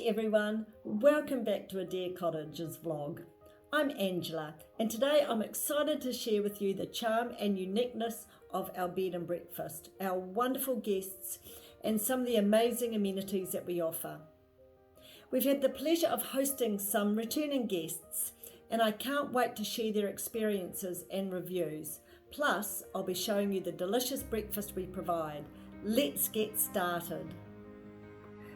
Hey everyone, welcome back to A Deer Cottage's vlog. I'm Angela and today I'm excited to share with you the charm and uniqueness of our bed and breakfast, our wonderful guests and some of the amazing amenities that we offer. We've had the pleasure of hosting some returning guests and I can't wait to share their experiences and reviews. Plus, I'll be showing you the delicious breakfast we provide. Let's get started.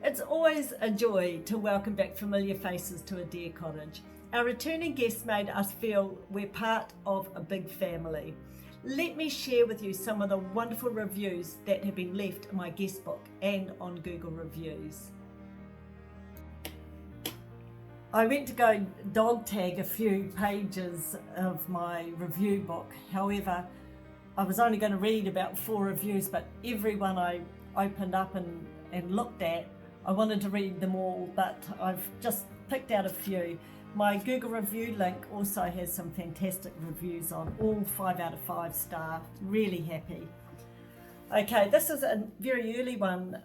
It's always a joy to welcome back familiar faces to A Deer Cottage. Our returning guests made us feel we're part of a big family. Let me share with you some of the wonderful reviews that have been left in my guest book and on Google Reviews. I went to go dog tag a few pages of my review book. However, I was only going to read about 4 reviews, but every one I opened up and looked at, I wanted to read them all, but I've just picked out a few. My Google review link also has some fantastic reviews on, all 5 out of 5 star, really happy. Okay, this is a very early one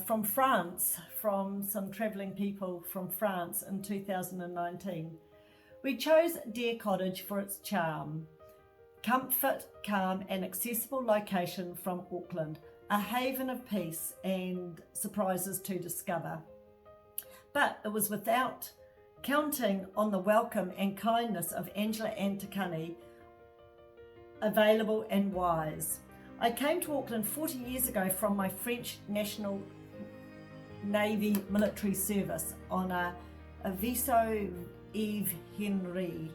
from France, from some travelling people from France in 2019. We chose Deer Cottage for its charm, comfort, calm and accessible location from Auckland, a haven of peace and surprises to discover. But it was without counting on the welcome and kindness of Angela and Te Kani, available and wise. I came to Auckland 40 years ago from my French National Navy military service on a vaisseau Eve Henry.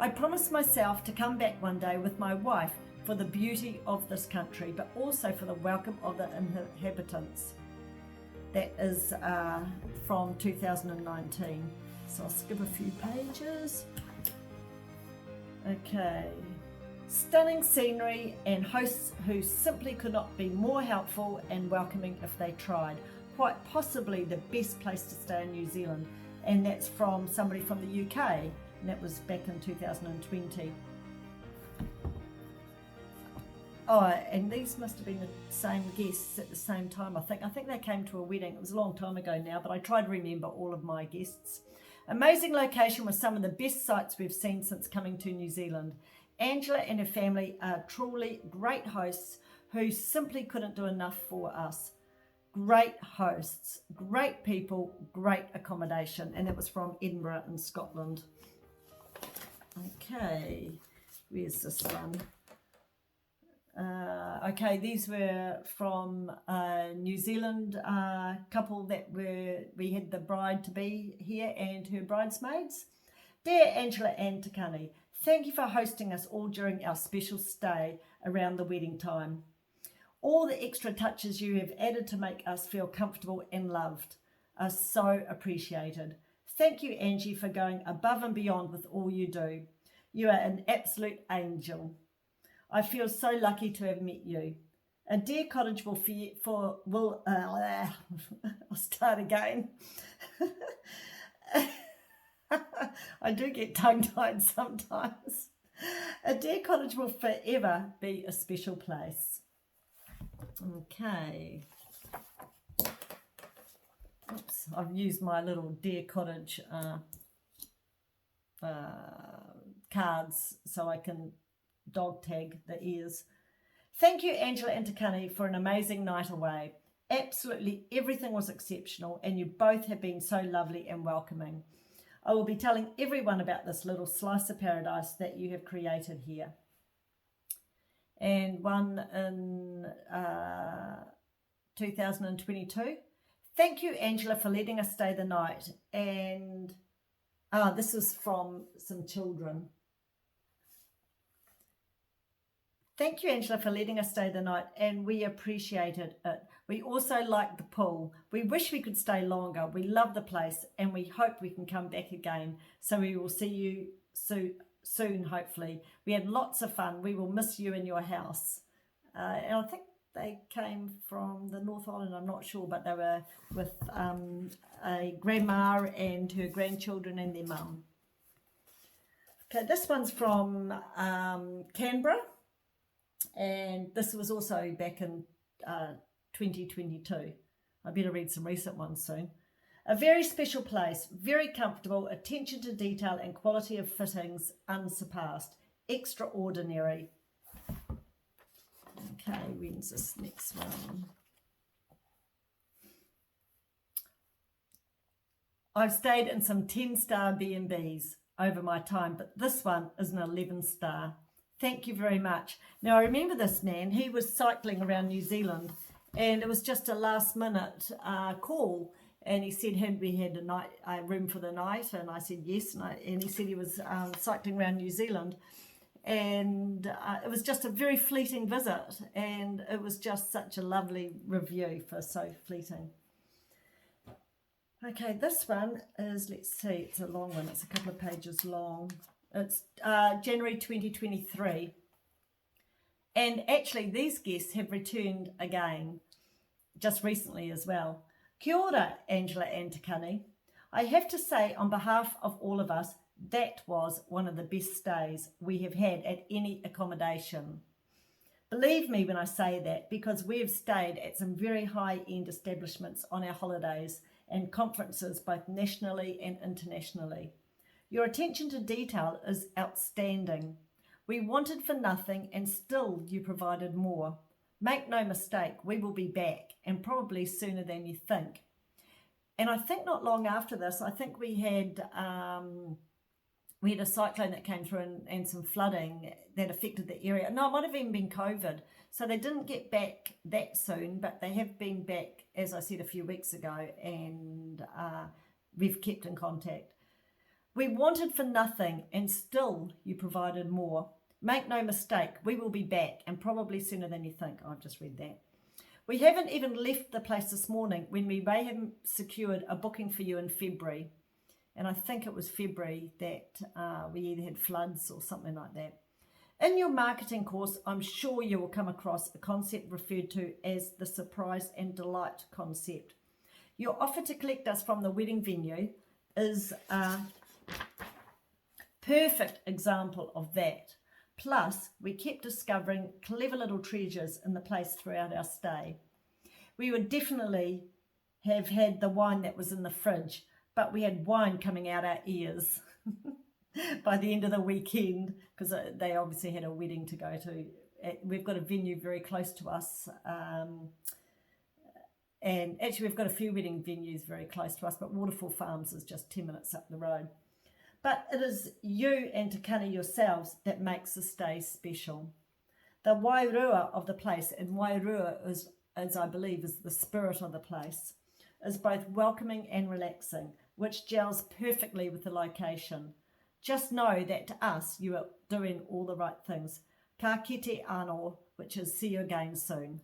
I promised myself to come back one day with my wife for the beauty of this country, but also for the welcome of the inhabitants. That is from 2019. So I'll skip a few pages. Okay. Stunning scenery and hosts who simply could not be more helpful and welcoming if they tried. Quite possibly the best place to stay in New Zealand. And that's from somebody from the UK, and that was back in 2020. Oh, and these must have been the same guests at the same time. I think they came to a wedding. It was a long time ago now, but I tried to remember all of my guests. Amazing location with some of the best sights we've seen since coming to New Zealand. Angela and her family are truly great hosts who simply couldn't do enough for us. Great hosts, great people, great accommodation. And that was from Edinburgh in Scotland. Okay, where's this one? Okay, these were from a New Zealand couple that we had the bride-to-be here and her bridesmaids. Dear Angela and Te Kani, thank you for hosting us all during our special stay around the wedding time. All the extra touches you have added to make us feel comfortable and loved are so appreciated. Thank you, Angie, for going above and beyond with all you do. You are an absolute angel. I feel so lucky to have met you. A Deer Cottage I'll start again. I do get tongue-tied sometimes. A Deer Cottage will forever be a special place. Okay. Oops, I've used my little Deer Cottage cards so I can dog tag the ears. Thank you, Angela and Te Kani, for an amazing night away. Absolutely everything was exceptional and you both have been so lovely and welcoming. I will be telling everyone about this little slice of paradise that you have created here. And one in 2022. Thank you, Angela, for letting us stay the night. And this is from some children. Thank you, Angela, for letting us stay the night, and we appreciated it. We also liked the pool. We wish we could stay longer. We love the place, and we hope we can come back again. So we will see you soon, hopefully. We had lots of fun. We will miss you in your house. And I think they came from the North Island, I'm not sure, but they were with a grandma and her grandchildren and their mum. Okay, this one's from Canberra. And this was also back in 2022. I better read some recent ones soon. A very special place, very comfortable, attention to detail and quality of fittings unsurpassed. Extraordinary. Okay, when's this next one? I've stayed in some 10-star B&Bs over my time, but this one is an 11-star. Thank you very much. Now, I remember this man. He was cycling around New Zealand, and it was just a last-minute call. And he said we had a room for the night, and I said yes. And he said he was cycling around New Zealand, and it was just a very fleeting visit, and it was just such a lovely review for so fleeting. Okay, this one is, let's see, it's a long one. It's a couple of pages long. It's January 2023. And actually, these guests have returned again, just recently as well. Kia ora, Angela and Te Kani. I have to say, on behalf of all of us, that was one of the best stays we have had at any accommodation. Believe me when I say that, because we have stayed at some very high-end establishments on our holidays and conferences, both nationally and internationally. Your attention to detail is outstanding. We wanted for nothing, and still you provided more. Make no mistake, we will be back, and probably sooner than you think. And I think not long after this, I think we had a cyclone that came through and some flooding that affected the area. No, it might have even been COVID. So they didn't get back that soon, but they have been back, as I said, a few weeks ago, and we've kept in contact. We wanted for nothing, and still you provided more. Make no mistake, we will be back, and probably sooner than you think. I've just read that. We haven't even left the place this morning when we may have secured a booking for you in February. And I think it was February that we either had floods or something like that. In your marketing course, I'm sure you will come across a concept referred to as the surprise and delight concept. Your offer to collect us from the wedding venue is a perfect example of that. Plus, we kept discovering clever little treasures in the place throughout our stay. We would definitely have had the wine that was in the fridge, but we had wine coming out our ears by the end of the weekend, because they obviously had a wedding to go to. We've got a venue very close to us, and actually we've got a few wedding venues very close to us, but Waterfall Farms is just 10 minutes up the road. But it is you and Te Kani yourselves that makes the stay special. The wairua of the place, and wairua is, as I believe, is the spirit of the place, is both welcoming and relaxing, which gels perfectly with the location. Just know that to us, you are doing all the right things. Ka kite anō, which is see you again soon.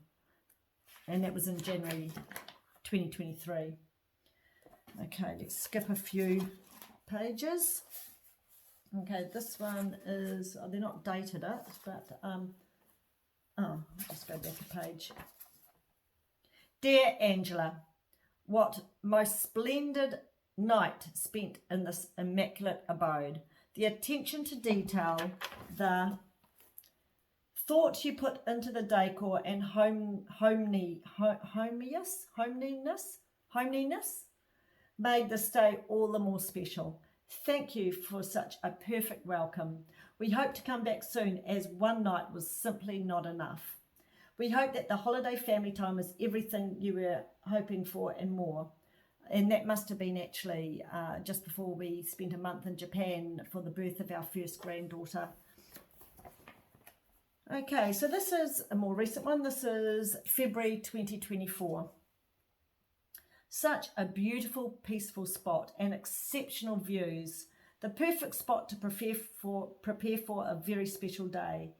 And that was in January 2023. Okay, let's skip a few pages. Okay, this one is, they're not dated it, but, I'll just go back a page. Dear Angela, what most splendid night spent in this immaculate abode. The attention to detail, the thought you put into the decor, and homeliness made the stay all the more special. Thank you for such a perfect welcome. We hope to come back soon, as one night was simply not enough. We hope that the holiday family time is everything you were hoping for and more. And that must have been actually just before we spent a month in Japan for the birth of our first granddaughter. Okay, so this is a more recent one. This is February 2024. Such a beautiful, peaceful spot and exceptional views. The perfect spot to prepare for a very special day.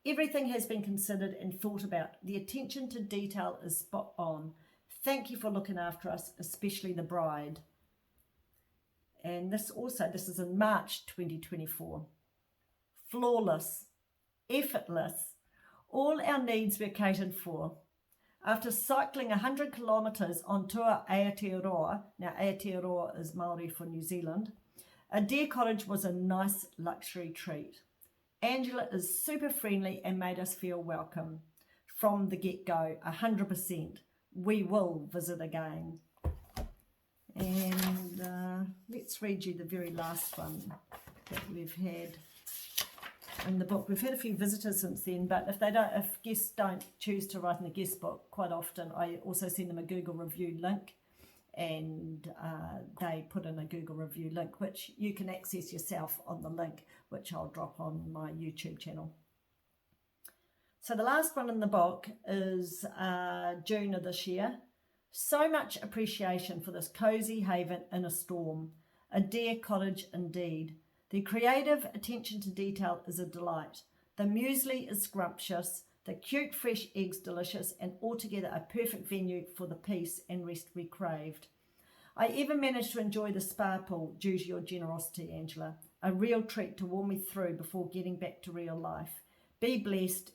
Everything has been considered and thought about. The attention to detail is spot on. Thank you for looking after us, especially the bride. And this is in March 2024. Flawless, effortless. All our needs were catered for. After cycling 100 kilometres on tour Aotearoa, now Aotearoa is Māori for New Zealand, A Deer Cottage was a nice luxury treat. Angela is super friendly and made us feel welcome. From the get-go, 100%. We will visit again. And let's read you the very last one that we've had in the book. We've had a few visitors since then, but if guests don't choose to write in the guest book, quite often I also send them a Google review link, and they put in a Google review link, which you can access yourself on the link, which I'll drop on my YouTube channel. So the last one in the book is June of this year. So much appreciation for this cosy haven in a storm. A Deer Cottage indeed. The creative attention to detail is a delight. The muesli is scrumptious, the cute fresh eggs delicious, and altogether a perfect venue for the peace and rest we craved. I even managed to enjoy the spa pool due to your generosity, Angela. A real treat to warm me through before getting back to real life. Be blessed,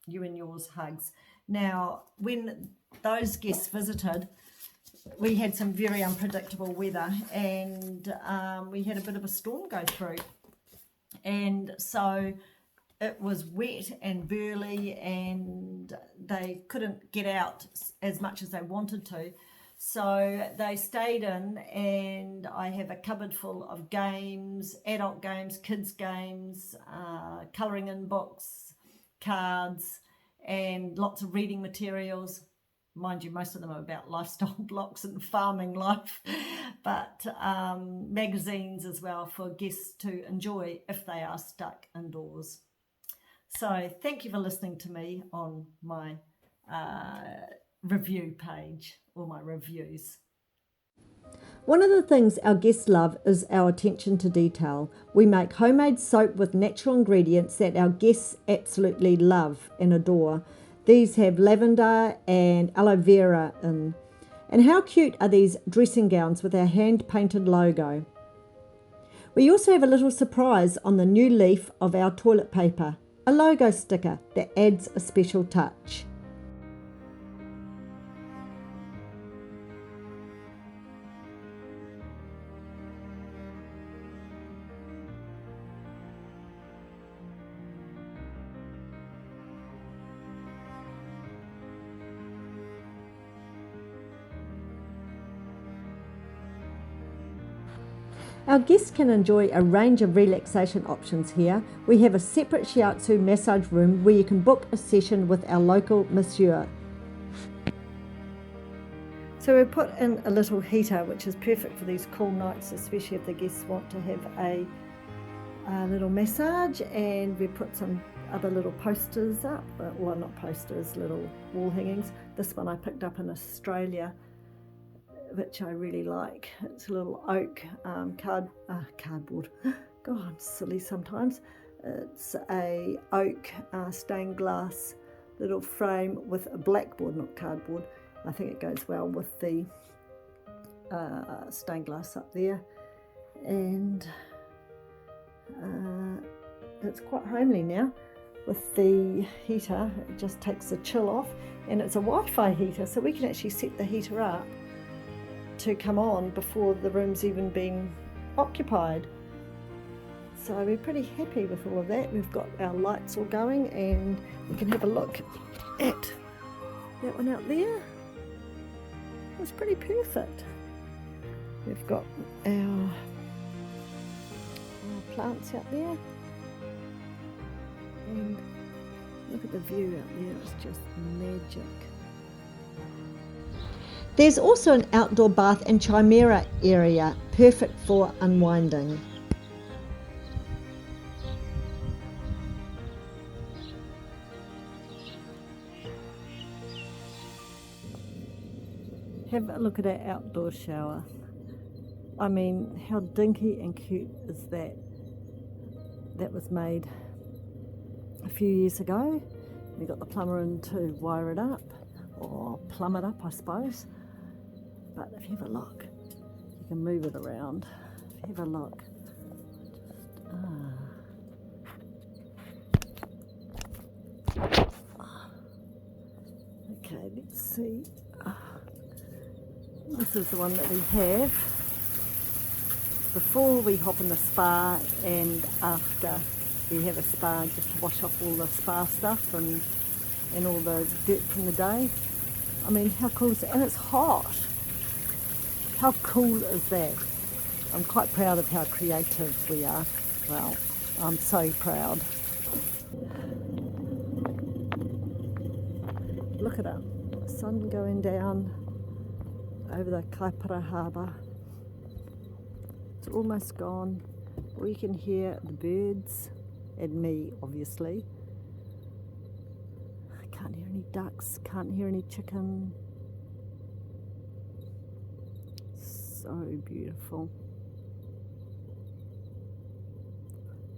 you and yours, hugs. Now, when those guests visited, we had some very unpredictable weather, and we had a bit of a storm go through, and so it was wet and burly, and they couldn't get out as much as they wanted to, so they stayed in, and I have a cupboard full of games, adult games, kids games, colouring in books, cards, and lots of reading materials. Mind you, most of them are about lifestyle blocks and farming life, but magazines as well for guests to enjoy if they are stuck indoors. So thank you for listening to me on my review page, or my reviews. One of the things our guests love is our attention to detail. We make homemade soap with natural ingredients that our guests absolutely love and adore. These have lavender and aloe vera in. And how cute are these dressing gowns with our hand-painted logo? We also have a little surprise on the new leaf of our toilet paper, a logo sticker that adds a special touch. Our guests can enjoy a range of relaxation options here. We have a separate shiatsu massage room where you can book a session with our local masseur. So we put in a little heater, which is perfect for these cool nights, especially if the guests want to have a little massage, and we put some other little posters up, well, not posters, little wall hangings. This one I picked up in Australia, which I really like. It's a little oak cardboard. God, I'm silly sometimes. It's a oak stained glass little frame with a blackboard, not cardboard. I think it goes well with the stained glass up there, and it's quite homely now with the heater. It just takes the chill off, and it's a Wi-Fi heater, so we can actually set the heater up to come on before the room's even been occupied. So we're pretty happy with all of that. We've got our lights all going, and we can have a look at that one out there. It's pretty perfect. We've got our plants out there, and look at the view out there, it's just magic. There's also an outdoor bath and chimera area, perfect for unwinding. Have a look at our outdoor shower. I mean, how dinky and cute is that? That was made a few years ago. We got the plumber in to wire it up, or plumb it up, I suppose. But if you have a look, you can move it around. If you have a look, okay, let's see. This is the one that we have before we hop in the spa, and after we have a spa, just to wash off all the spa stuff and all the dirt from the day. I mean, how cool is that? And it's hot. How cool is that? I'm quite proud of how creative we are. Well, I'm so proud. Look at it, the sun going down over the Kaipara Harbour. It's almost gone. We can hear the birds and me, obviously. I can't hear any ducks, can't hear any chicken. So beautiful.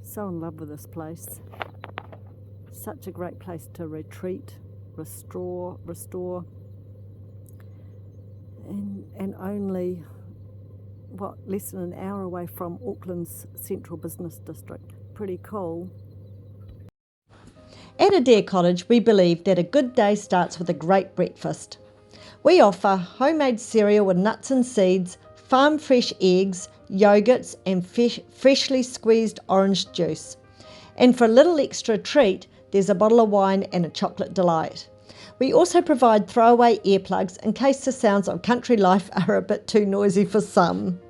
So in love with this place. Such a great place to retreat, restore, and only less than an hour away from Auckland's central business district. Pretty cool. At A Deer Cottage, we believe that a good day starts with a great breakfast. We offer homemade cereal with nuts and seeds, farm fresh eggs, yogurts and freshly squeezed orange juice. And for a little extra treat, there's a bottle of wine and a chocolate delight. We also provide throwaway earplugs in case the sounds of country life are a bit too noisy for some.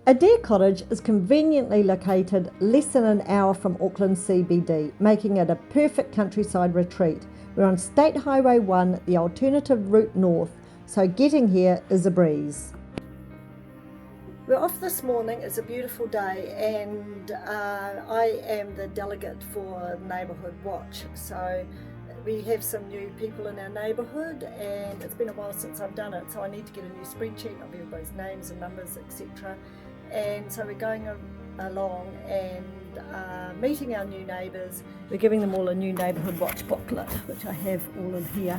A Deer Cottage is conveniently located less than an hour from Auckland CBD, making it a perfect countryside retreat. We're on State Highway 1, the alternative route north, so getting here is a breeze. We're off this morning. It's a beautiful day, and I am the delegate for Neighbourhood Watch. So we have some new people in our neighbourhood, and it's been a while since I've done it, so I need to get a new spreadsheet of everybody's names and numbers, etc. And so we're going along and meeting our new neighbours. We're giving them all a new Neighbourhood Watch booklet, which I have all in here.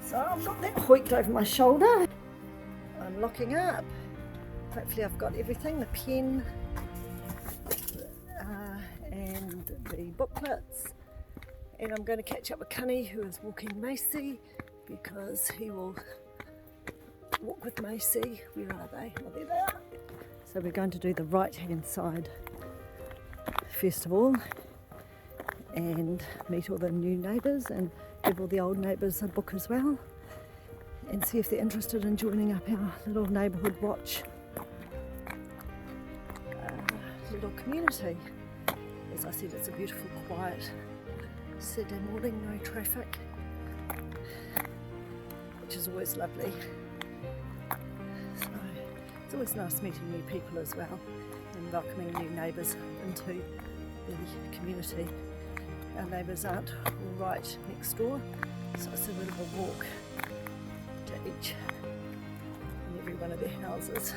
So I've got that hoiked over my shoulder. I'm locking up. Hopefully I've got everything, the pen and the booklets. And I'm going to catch up with Kani, who is walking Macy, because he will walk with Macy. Where are they? Oh, there they are. So we're going to do the right hand side first of all and meet all the new neighbours and give all the old neighbours a book as well, and see if they're interested in joining up our little Neighbourhood Watch little community. As I said, it's a beautiful, quiet Saturday morning, no traffic, which is always lovely. So it's always nice meeting new people as well and welcoming new neighbours into the community. Our neighbours aren't all right next door, so it's a bit of a walk to each and every one of their houses.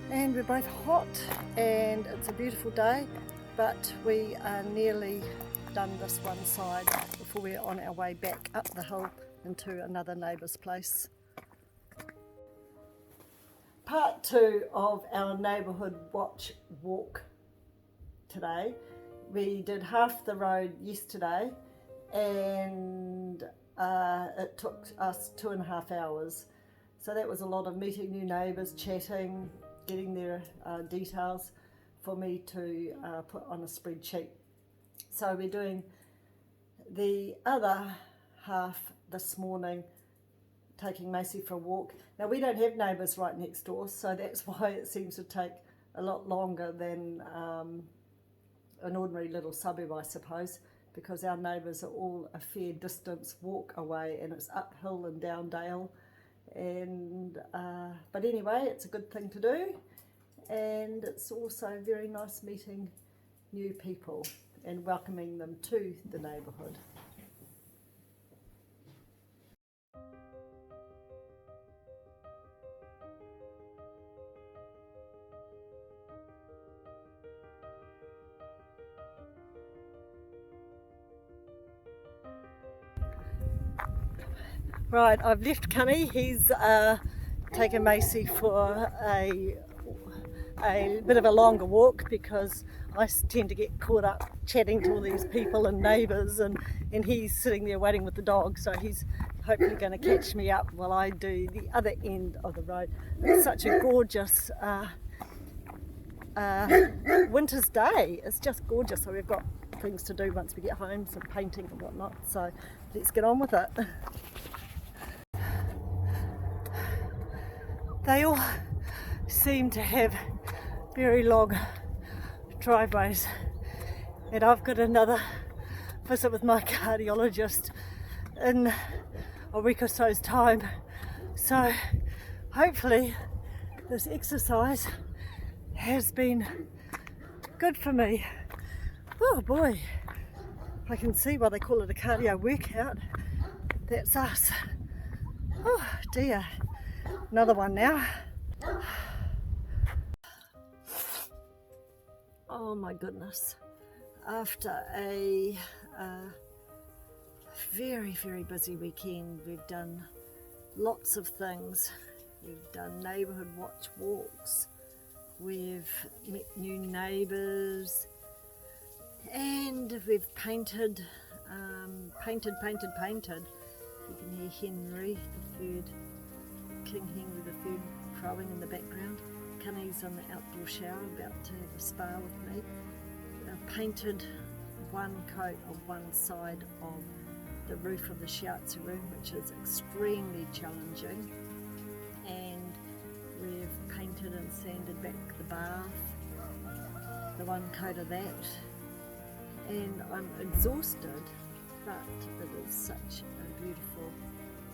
And we're both hot and it's a beautiful day, but we are nearly done this one side before we're on our way back up the hill into another neighbour's place. Part 2 of our Neighbourhood Watch walk today. We did half the road yesterday and it took us 2.5 hours. So that was a lot of meeting new neighbours, chatting, getting their details for me to put on a spreadsheet. So we're doing the other half this morning, taking Macy for a walk. Now we don't have neighbours right next door, so that's why it seems to take a lot longer than an ordinary little suburb, I suppose, because our neighbours are all a fair distance walk away and it's uphill and down dale. And but anyway, it's a good thing to do, and it's also very nice meeting new people and welcoming them to the neighbourhood. Right, I've left Kani. He's taken Macy for a bit of a longer walk because I tend to get caught up chatting to all these people and neighbours, and he's sitting there waiting with the dog, so he's hopefully going to catch me up while I do the other end of the road. It's such a gorgeous winter's day. It's just gorgeous. So we've got things to do once we get home, some painting and whatnot, so let's get on with it. They all seem to have very long driveways, and I've got another visit with my cardiologist in a week or so's time, so hopefully this exercise has been good for me. Oh boy, I can see why they call it a cardio workout. That's us. Oh dear, another one now. Oh my goodness, after a very busy weekend, we've done lots of things. We've done Neighbourhood Watch walks, we've met new neighbours, and we've painted. You can hear Henry III, King Henry III crowing in the background. Kani's on the outdoor shower about to have a spa with me. Painted one coat of one side of the roof of the shiatsu room, which is extremely challenging, and we've painted and sanded back the bath, the one coat of that, and I'm exhausted, but it is such a beautiful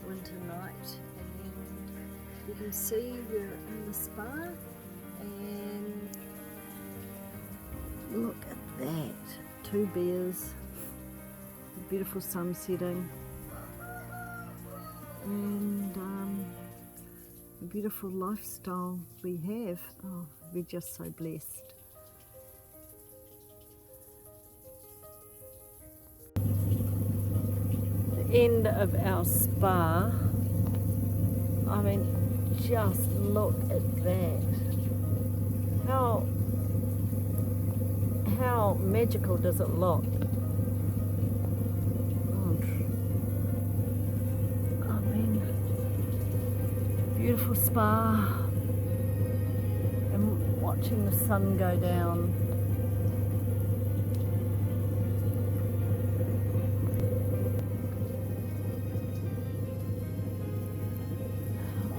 winter night, and you can see we're in the spa, and look at that, 2 bears, a beautiful sun setting, and a beautiful lifestyle we have. Oh, we're just so blessed. The end of our spa, I mean, just look at that. How magical does it look? I mean, beautiful spa, and watching the sun go down.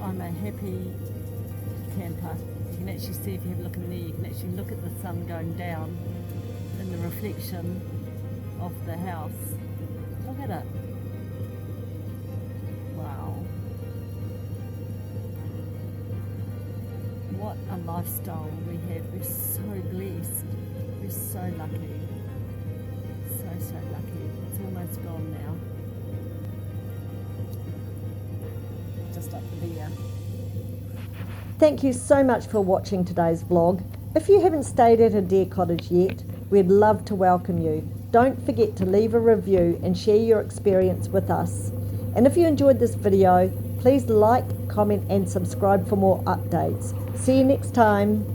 I'm a happy camper. You can actually see, if you have a look in there, you can actually look at the sun going down in the reflection of the house. Look at it. Wow. What a lifestyle we have. We're so blessed. We're so lucky. So lucky. It's almost gone now. Just up there. Thank you so much for watching today's vlog. If you haven't stayed at A Deer Cottage yet, we'd love to welcome you. Don't forget to leave a review and share your experience with us. And if you enjoyed this video, please like, comment and subscribe for more updates. See you next time.